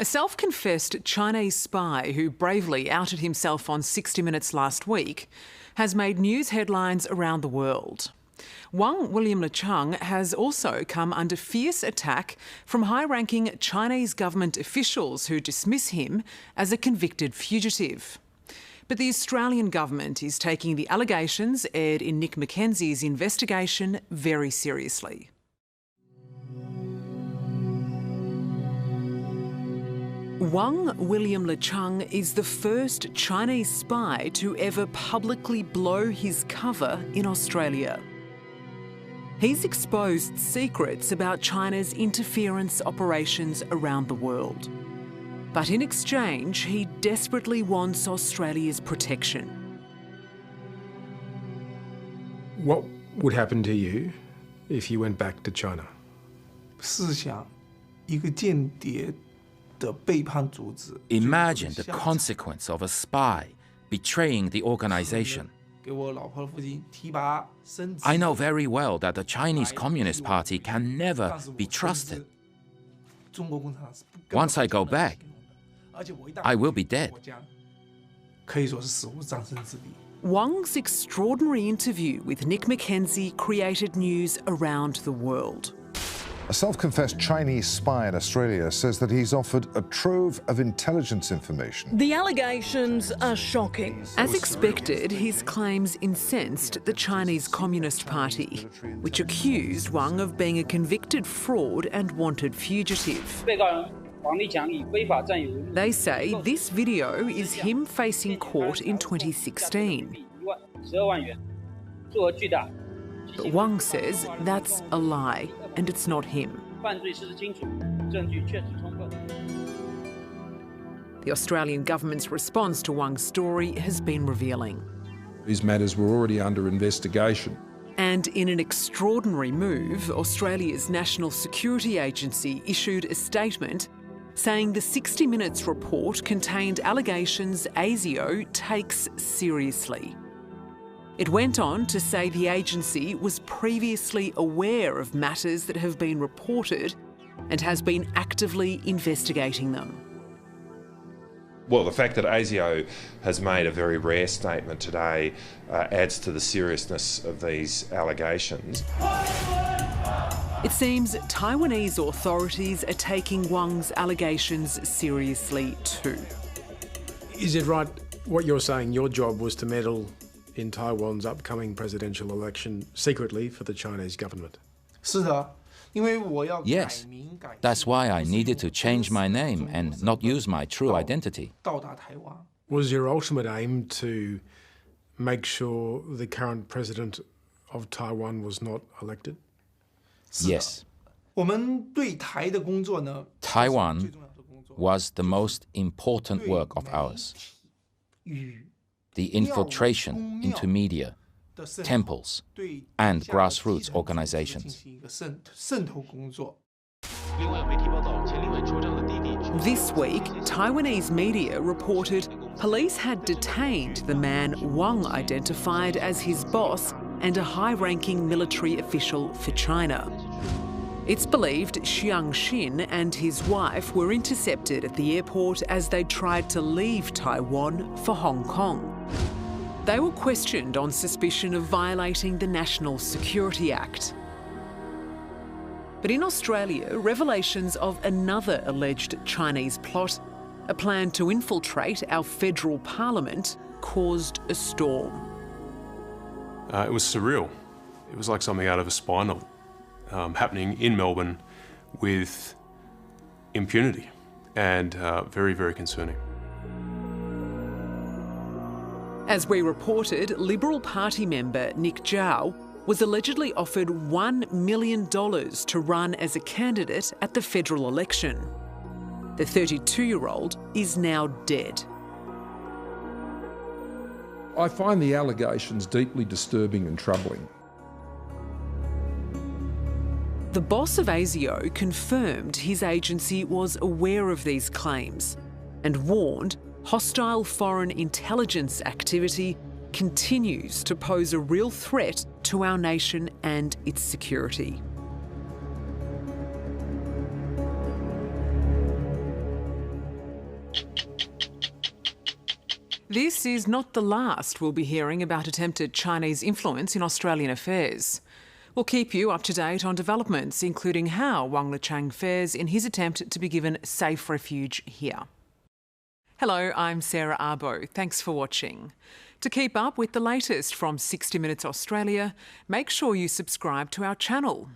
A self-confessed Chinese spy who bravely outed himself on 60 Minutes last week has made news headlines around the world. Wang William Lichang has also come under fierce attack from high-ranking Chinese government officials who dismiss him as a convicted fugitive. But the Australian government is taking the allegations aired in Nick Mackenzie's investigation very seriously. Wang William Lichang is the first Chinese spy to ever publicly blow his cover in Australia. He's exposed secrets about China's interference operations around the world. But in exchange, he desperately wants Australia's protection. What would happen to you if you went back to China? 试想，一个间谍的背叛组织。 Imagine the consequence of a spy betraying the organization. 给我老婆的父亲提拔升职。 I know very well that the Chinese Communist Party can never be trusted. 中国共产党是不跟 Once I go back, 而且我一旦 I will be dead. 国家可以说是死无葬身之地。 Wang's extraordinary interview with Nick Mackenzie created news around the world. A self-confessed Chinese spy in Australia says that he's offered a trove of intelligence information. The allegations are shocking. As expected, his claims incensed the Chinese Communist Party, which accused Wang of being a convicted fraud and wanted fugitive. They say this video is him facing court in 2016. But Wang says that's a lie and it's not him. The Australian government's response to Wang's story has been revealing. These matters were already under investigation. And in an extraordinary move, Australia's National Security Agency issued a statement saying the 60 Minutes report contained allegations ASIO takes seriously. It went on to say the agency was previously aware of matters that have been reported and has been actively investigating them. Well, the fact that ASIO has made a very rare statement today adds to the seriousness of these allegations. It seems Taiwanese authorities are taking Wang's allegations seriously too. Is it right what you're saying? Your job was to meddle in Taiwan's upcoming presidential election secretly for the Chinese government? 是的，因为我要 Yes, 改名改姓 that's why I needed to change my name and not use my true identity. 到达台湾。 Was your ultimate aim to make sure the current president of Taiwan was not elected? Yes, 我们对台的工作呢， Taiwan 最重要的工作 was the most important work of ours. 与 The infiltration into media, 的渗透 temples, 对 and 下 grassroots 基层组织 organizations. 进行一个渗透工作。 This week, Taiwanese media reported police had detained the man Wang identified as his boss and a high-ranking military official for China. It's believed Xiang Xin and his wife were intercepted at the airport as they tried to leave Taiwan for Hong Kong. They were questioned on suspicion of violating the National Security Act. But in Australia, revelations of another alleged Chinese plot, a plan to infiltrate our federal parliament, caused a storm. It was surreal. It was like something out of a spy novel. Happening in Melbourne with impunity and very, very concerning. As we reported, Liberal Party member Nick Zhao was allegedly offered $1 million to run as a candidate at the federal election. The 32-year-old is now dead. I find the allegations deeply disturbing and troubling. The boss of ASIO confirmed his agency was aware of these claims and warned hostile foreign intelligence activity continues to pose a real threat to our nation and its security. This is not the last we'll be hearing about attempted Chinese influence in Australian affairs. We'll keep you up to date on developments, including how Wang Lichang fares in his attempt to be given safe refuge here. Hello, I'm Sarah Arbo. Thanks for watching. To keep up with the latest from 60 Minutes Australia, make sure you subscribe to our channel.